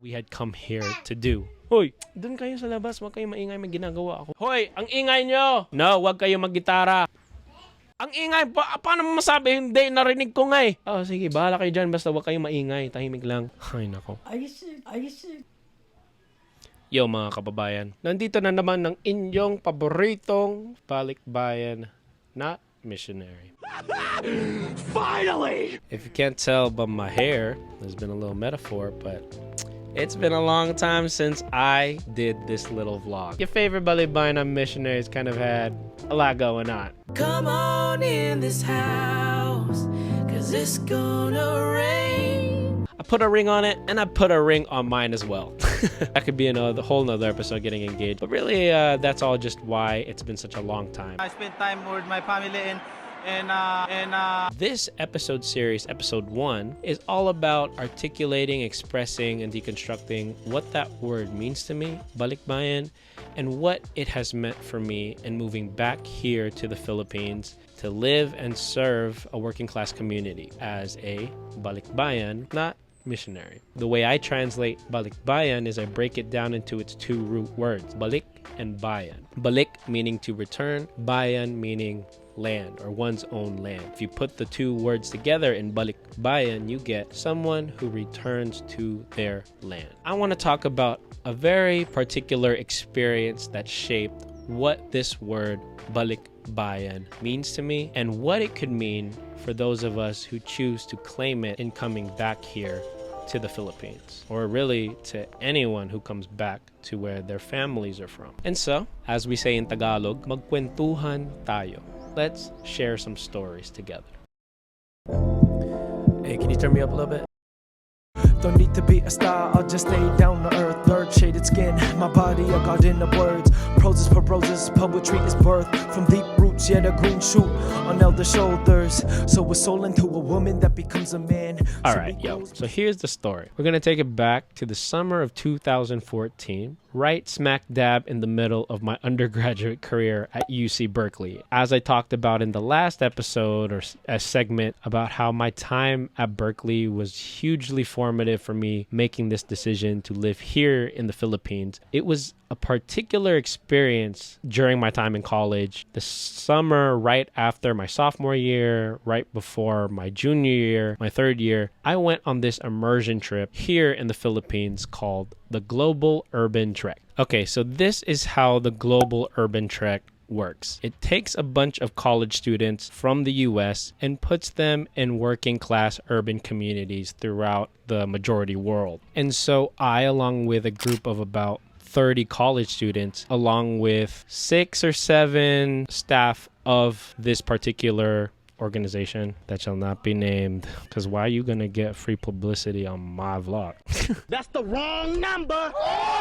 we had come here to do. Hoy, dun kayo sa labas, wag kayo maingay, may ginagawa ako. Hoy, ang ingay nyo! No, wag kayo maggitara. Ang ingay, paano mo masabi? Hindi, narinig ko nga eh. Oh, sige, bahala kayo dyan, basta wag kayo maingay, tahimik lang. Ay, nako. Ayos. Yo mga kababayan, nandito na naman ng inyong paboritong balikbayan not missionary. Finally! If you can't tell by my hair, there's been a little metaphor, but it's been a long time since I did this little vlog. Your favorite balikbayan not missionaries kind of had a lot going on. Come on in this house, cause it's gonna rain. I put a ring on it, and I put a ring on mine as well. That could be another whole nother episode, getting engaged. But really, that's all just why it's been such a long time. I spent time with my family and This episode series, episode 1, is all about articulating, expressing, and deconstructing what that word means to me, balikbayan, and what it has meant for me in moving back here to the Philippines to live and serve a working class community as a balikbayan, not missionary. The way I translate balikbayan is I break it down into its two root words, balik and bayan. Balik meaning to return, bayan meaning land or one's own land. If you put the two words together in balikbayan, you get someone who returns to their land. I want to talk about a very particular experience that shaped what this word balikbayan means to me and what it could mean for those of us who choose to claim it in coming back here to the Philippines, or really to anyone who comes back to where their families are from. And so, as we say in Tagalog, magkwentuhan tayo. Let's share some stories together. Hey, can you turn me up a little bit? Don't need to be a star, I'll just stay down to earth. Third shaded skin, my body a garden of words. Prose is for roses, poetry is birth. From deep roots, yet a green shoot on elder shoulders. So a soul into a woman that becomes a man. Alright, so here's the story. We're gonna take it back to the summer of 2014, right smack dab in the middle of my undergraduate career at UC Berkeley. As I talked about in the last episode or a segment about how my time at Berkeley was hugely formative for me making this decision to live here in the Philippines, it was a particular experience during my time in college. The summer right after my sophomore year, right before my junior year, my third year, I went on this immersion trip here in the Philippines called the Global Urban Trek. Okay, so this is how the Global Urban Trek works. It takes a bunch of college students from the US and puts them in working class urban communities throughout the majority world. And so I, along with a group of about 30 college students, along with 6 or 7 staff of this particular organization that shall not be named, because why are you gonna get free publicity on my vlog? that's the wrong number.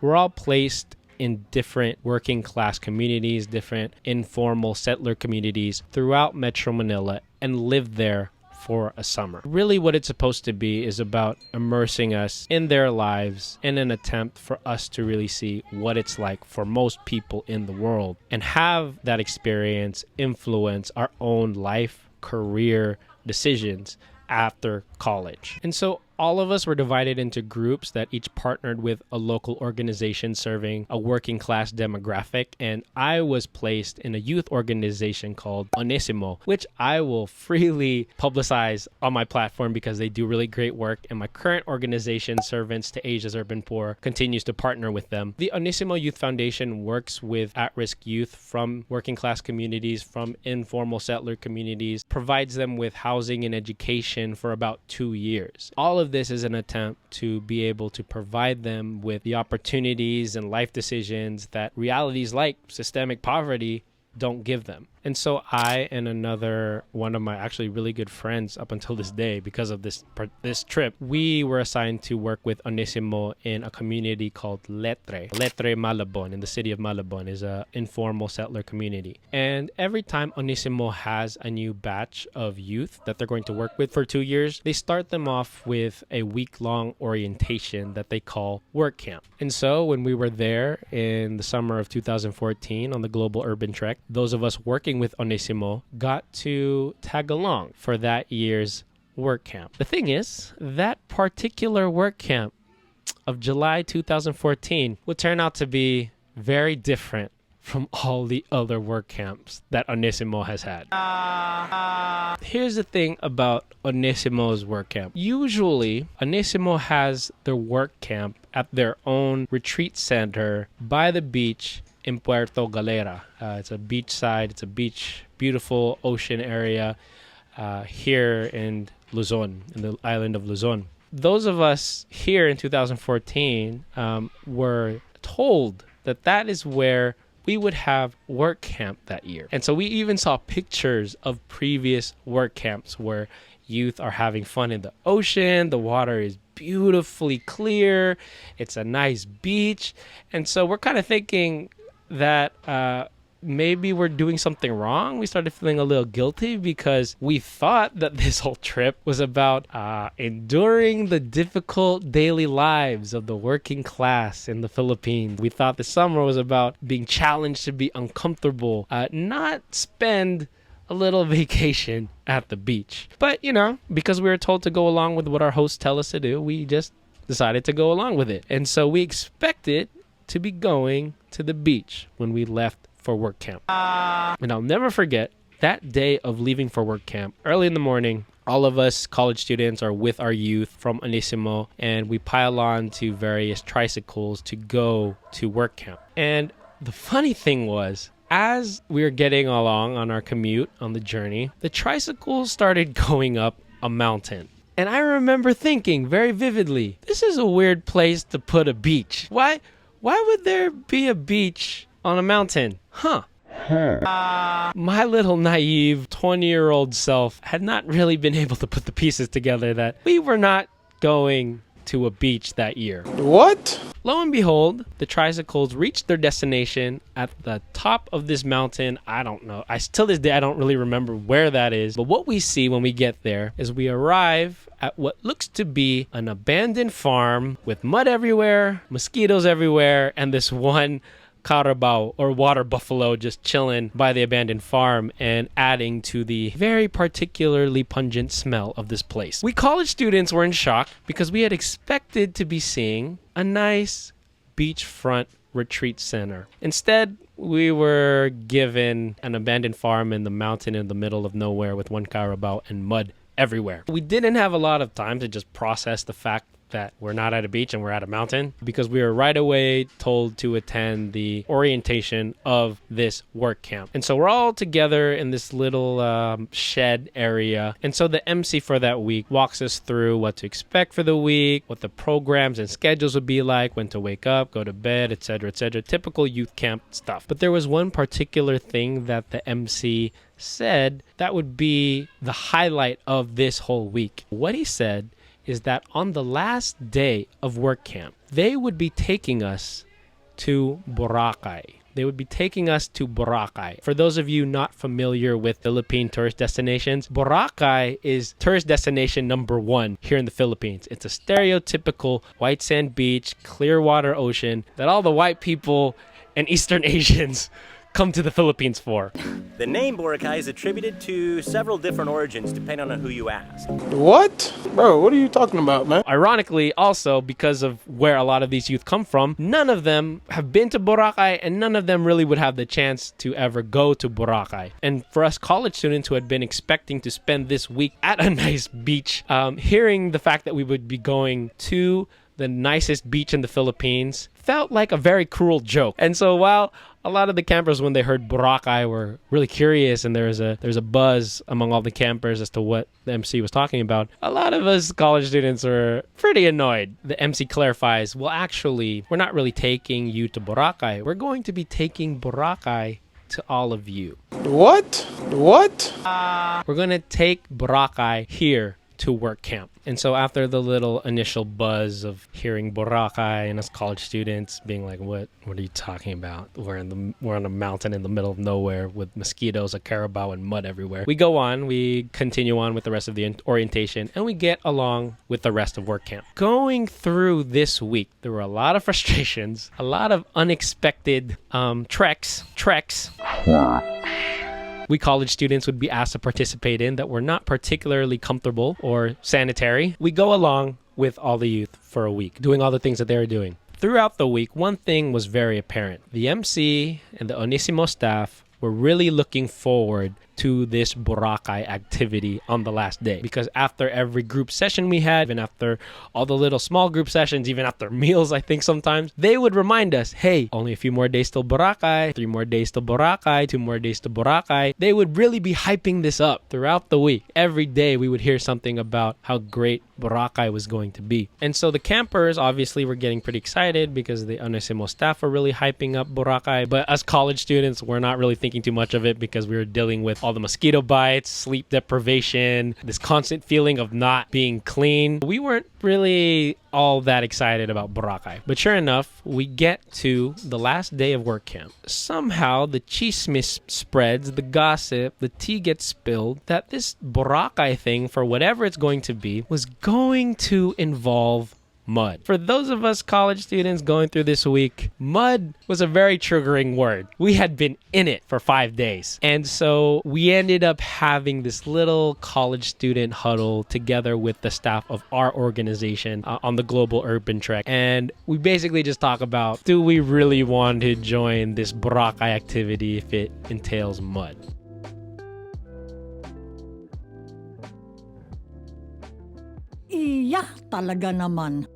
We're all placed in different working class communities, different informal settler communities throughout Metro Manila, and live there for a summer. Really what it's supposed to be is about immersing us in their lives in an attempt for us to really see what it's like for most people in the world and have that experience influence our own life, career decisions after college. And so all of us were divided into groups that each partnered with a local organization serving a working class demographic, and I was placed in a youth organization called Anissimo, which I will freely publicize on my platform because they do really great work, and my current organization, Servants to Asia's Urban Poor, continues to partner with them. The Anissimo Youth Foundation works with at-risk youth from working class communities, from informal settler communities, provides them with housing and education for about 2 years. All of this is an attempt to be able to provide them with the opportunities and life decisions that realities like systemic poverty don't give them. And so I and another one of my actually really good friends up until this day, because of this trip, we were assigned to work with Anissimo in a community called Letre Malabon, in the city of Malabon, is a informal settler community. And every time Anissimo has a new batch of youth that they're going to work with for 2 years, they start them off with a week-long orientation that they call work camp. And so when we were there in the summer of 2014 on the Global Urban Trek, those of us working with Anissimo got to tag along for that year's work camp. The thing is, that particular work camp of July 2014 would turn out to be very different from all the other work camps that Anissimo has had. Here's the thing about Anissimo's work camp. Usually, Anissimo has their work camp at their own retreat center by the beach in Puerto Galera. It's a beach side, it's a beach, beautiful ocean area here in Luzon, in the island of Luzon. Those of us here in 2014 were told that that is where we would have work camp that year. And so we even saw pictures of previous work camps where youth are having fun in the ocean. The water is beautifully clear. It's a nice beach. And so we're kind of thinking that maybe we're doing something wrong. We started feeling a little guilty because we thought that this whole trip was about enduring the difficult daily lives of the working class in the Philippines. We thought the summer was about being challenged to be uncomfortable, not spend a little vacation at the beach. But, you know, because we were told to go along with what our hosts tell us to do, we just decided to go along with it. And so we expected to be going to the beach when we left for work camp. And I'll never forget that day of leaving for work camp. Early in the morning, all of us college students are with our youth from Anissimo, and we pile on to various tricycles to go to work camp. And the funny thing was, as we were getting along on our commute on the journey, the tricycles started going up a mountain. And I remember thinking very vividly, this is a weird place to put a beach. Why would there be a beach on a mountain? My little naive 20-year-old self had not really been able to put the pieces together that we were not going to a beach that year. What? Lo and behold, the tricycles reached their destination at the top of this mountain. I don't know. Till this day, I don't really remember where that is. But what we see when we get there is we arrive at what looks to be an abandoned farm with mud everywhere, mosquitoes everywhere, and this one carabao or water buffalo just chilling by the abandoned farm and adding to the very particularly pungent smell of this place. We college students were in shock because we had expected to be seeing a nice beachfront retreat center. Instead, we were given an abandoned farm in the mountain in the middle of nowhere with one carabao and mud everywhere. We didn't have a lot of time to just process the fact that we're not at a beach and we're at a mountain, because we were right away told to attend the orientation of this work camp. And so we're all together in this little shed area. And so the MC for that week walks us through what to expect for the week, what the programs and schedules would be like, when to wake up, go to bed, etc., etc. Typical youth camp stuff. But there was one particular thing that the MC said that would be the highlight of this whole week. What he said is that on the last day of work camp, they would be taking us to Boracay. They would be taking us to Boracay. For those of you not familiar with Philippine tourist destinations, Boracay is tourist destination number 1 here in the Philippines. It's a stereotypical white sand beach, clear water ocean that all the white people and Eastern Asians come to the Philippines for. The name Boracay is attributed to several different origins depending on who you ask. What? Bro, what are you talking about, man? Ironically, also, because of where a lot of these youth come from, none of them have been to Boracay, and none of them really would have the chance to ever go to Boracay. And for us college students who had been expecting to spend this week at a nice beach, hearing the fact that we would be going to the nicest beach in the Philippines felt like a very cruel joke. And so while a lot of the campers, when they heard Boracay, were really curious, and there's a buzz among all the campers as to what the MC was talking about, a lot of us college students were pretty annoyed. The MC clarifies, well, actually, we're not really taking you to Boracay. We're going to be taking Boracay to all of you. What? What? We're going to take Boracay here to work camp. And so after the little initial buzz of hearing Boracay and us college students being like, what are you talking about? We're on a mountain in the middle of nowhere with mosquitoes, a carabao, and mud everywhere. We continue on with the rest of the orientation, and we get along with the rest of work camp. Going through this week, there were a lot of frustrations, a lot of unexpected treks. We college students would be asked to participate in that were not particularly comfortable or sanitary. We go along with all the youth for a week, doing all the things that they were doing. Throughout the week, one thing was very apparent. The MC and the Anissimo staff were really looking forward to this boracay activity on the last day, because after every group session we had, even after all the little small group sessions, even after meals, I think sometimes they would remind us, hey, only a few more days till boracay, 3 more days till boracay, 2 more days till boracay. They would really be hyping this up throughout the week. Every day we would hear something about how great boracay was going to be. And so the campers obviously were getting pretty excited because the Anissimo staff were really hyping up boracay, but us college students were not really thinking too much of it because we were dealing with all the mosquito bites, sleep deprivation, this constant feeling of not being clean. We weren't really all that excited about boracay. But sure enough, we get to the last day of work camp. Somehow the chismis spreads, the gossip, the tea gets spilled that this boracay thing, for whatever it's going to be, was going to involve mud. For those of us college students going through this week, mud was a very triggering word. We had been in it for 5 days. And so we ended up having this little college student huddle together with the staff of our organization on the Global Urban Trek. And we basically just talk about, do we really want to join this boracay activity if it entails mud? Iya, talaga naman.